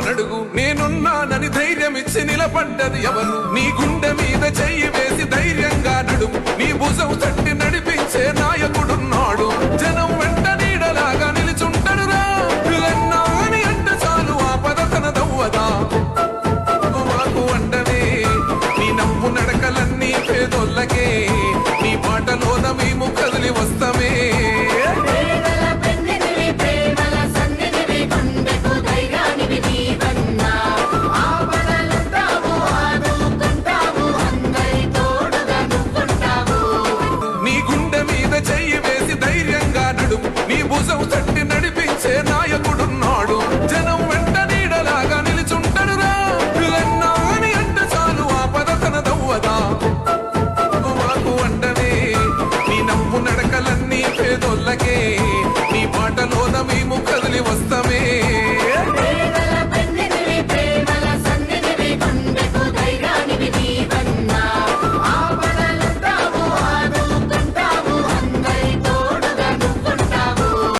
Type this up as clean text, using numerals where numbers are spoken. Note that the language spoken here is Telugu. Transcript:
నడుగు నేనున్నానని ధైర్యమిచ్చి నిలబడ్డది ఎవరు నీ గుండె మీద చెయ్యి వేసి ధైర్యంగా నడుము నీ భుజం తట్టి నడిపించే నాయకుడున్నాడు జనం వెంట నీడలాగా నిలుచుంటడురా ఎన్నా అని అంట చాలు ఆపద తనదవ్వదా మాకు అండవే నీ నమ్ము నడకలన్నీ పేదోళ్ళకే నీ పాటలోన మేము కదిలి వస్తామే నీ భుజం తట్టి నడిపించే నాయకుడున్నాడు జనం వెంట నీడలాగా నిలుచుంటడురా ఎన్నా అని అంట చాలు ఆపద తనదవ్వదా మాకు అండవే నీ నమ్ము నడకలన్నీ పేదోళ్ళకే నీ పాటలోన మేము కదిలి వస్తామే